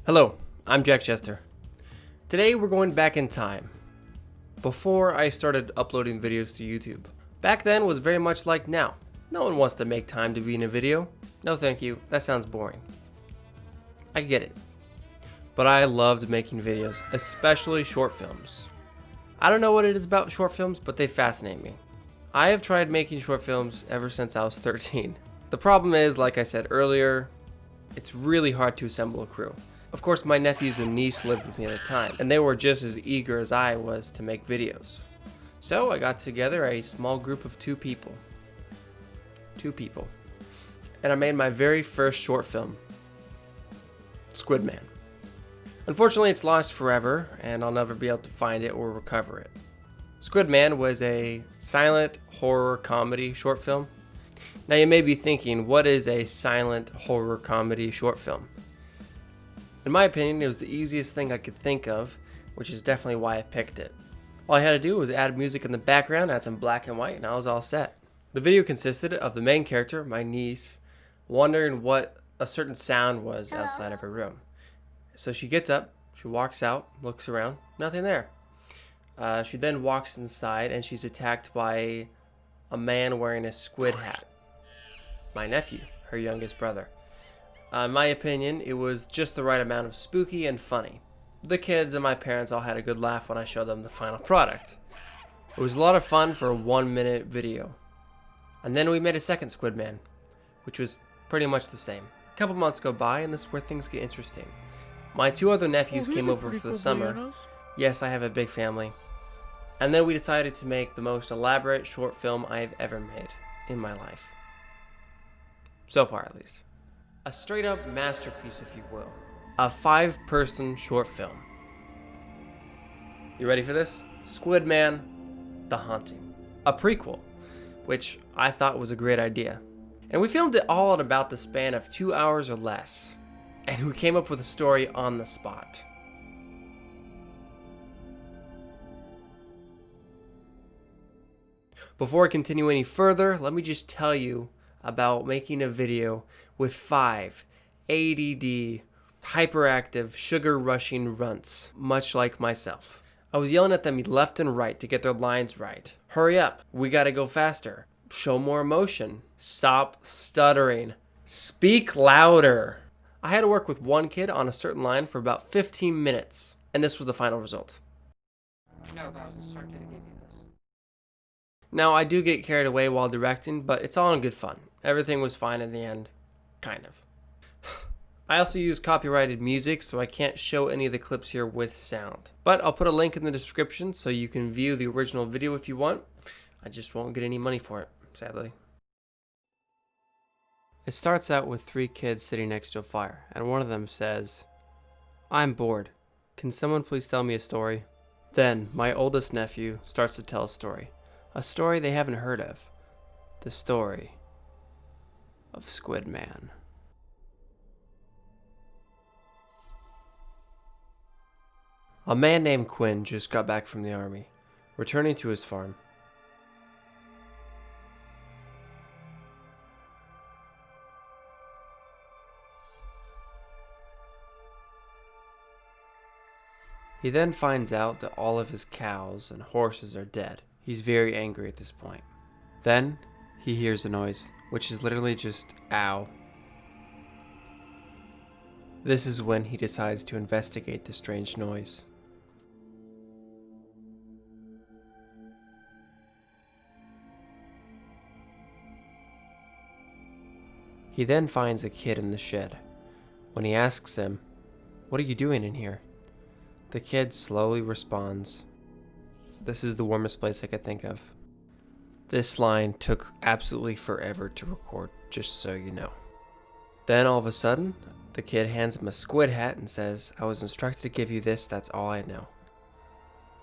Hello, I'm Jack.J.Jester. Today we're going back in time, before I started uploading videos to YouTube. Back then was very much like now. No one wants to make time to be in a video. No thank you, that sounds boring. I get it. But I loved making videos, especially short films. I don't know what it is about short films, but they fascinate me. I have tried making short films ever since I was 13. The problem is, like I said earlier, it's really hard to assemble a crew. Of course, my nephews and niece lived with me at the time, and they were just as eager as I was to make videos. So I got together a small group of two people. And I made my very first short film, Squid-Man. Unfortunately, it's lost forever, and I'll never be able to find it or recover it. Squid-Man was a silent horror comedy short film. Now you may be thinking, what is a silent horror comedy short film? In my opinion, it was the easiest thing I could think of, which is definitely why I picked it. All I had to do was add music in the background, add some black and white, and I was all set. The video consisted of the main character, my niece, wondering what a certain sound was outside of her room. So she gets up, she walks out, looks around, nothing there. She then walks inside and she's attacked by a man wearing a squid hat. My nephew, her youngest brother. In my opinion, it was just the right amount of spooky and funny. The kids and my parents all had a good laugh when I showed them the final product. It was a lot of fun for a 1-minute video. And then we made a second Squid-Man, which was pretty much the same. A couple months go by and this is where things get interesting. My two other nephews came over for the summer. Yes, I have a big family. And then we decided to make the most elaborate short film I've ever made in my life. So far, at least. A straight up masterpiece, if you will. A 5-person short film. You ready for this? Squid-Man, The Haunting. A prequel, which I thought was a great idea. And we filmed it all in about the span of 2 hours or less. And we came up with a story on the spot. Before I continue any further, let me just tell you about making a video with 5 ADD, hyperactive, sugar-rushing runts, much like myself. I was yelling at them left and right to get their lines right. Hurry up, we gotta go faster. Show more emotion. Stop stuttering. Speak louder. I had to work with one kid on a certain line for about 15 minutes, and this was the final result. No, but I was instructed to give you this. Now, I do get carried away while directing, but it's all in good fun. Everything was fine in the end. Kind of. I also use copyrighted music, so I can't show any of the clips here with sound. But I'll put a link in the description so you can view the original video if you want. I just won't get any money for it, sadly. It starts out with 3 kids sitting next to a fire, and one of them says, "I'm bored. Can someone please tell me a story?" Then, my oldest nephew starts to tell a story they haven't heard of. The story of Squid-Man. A man named Quinn just got back from the army, returning to his farm. He then finds out that all of his cows and horses are dead. He's very angry at this point. Then, he hears a noise, which is literally just ow. This is when he decides to investigate the strange noise. He then finds a kid in the shed. When he asks him, "What are you doing in here?" the kid slowly responds, "This is the warmest place I could think of." This line took absolutely forever to record, just so you know. Then all of a sudden, the kid hands him a squid hat and says, "I was instructed to give you this, that's all I know."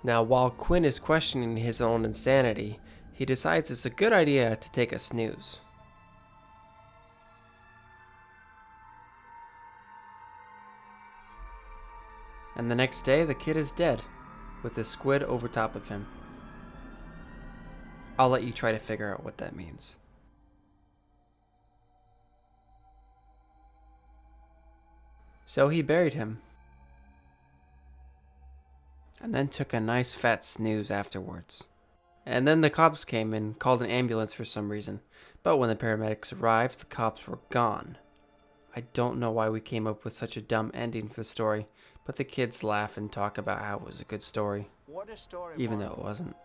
Now, while Quinn is questioning his own insanity, he decides it's a good idea to take a snooze. And the next day, the kid is dead, with the squid over top of him. I'll let you try to figure out what that means. So he buried him and then took a nice fat snooze afterwards. And then the cops came and called an ambulance for some reason, but when the paramedics arrived, the cops were gone. I don't know why we came up with such a dumb ending for the story, but the kids laugh and talk about how it was a good story, even though it wasn't.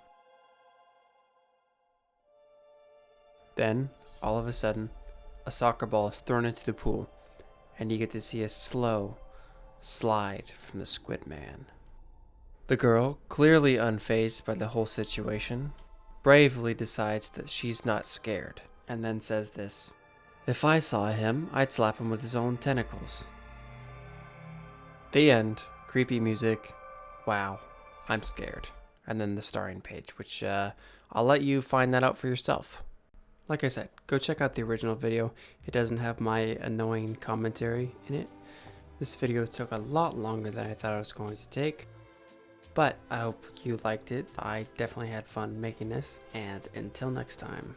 Then, all of a sudden, a soccer ball is thrown into the pool, and you get to see a slow slide from the Squid-Man. The girl, clearly unfazed by the whole situation, bravely decides that she's not scared, and then says this: "If I saw him, I'd slap him with his own tentacles." The end. Creepy music. Wow, I'm scared. And then the starring page, which I'll let you find that out for yourself. Like I said, go check out the original video. It doesn't have my annoying commentary in it. This video took a lot longer than I thought it was going to take, but I hope you liked it. I definitely had fun making this, and until next time.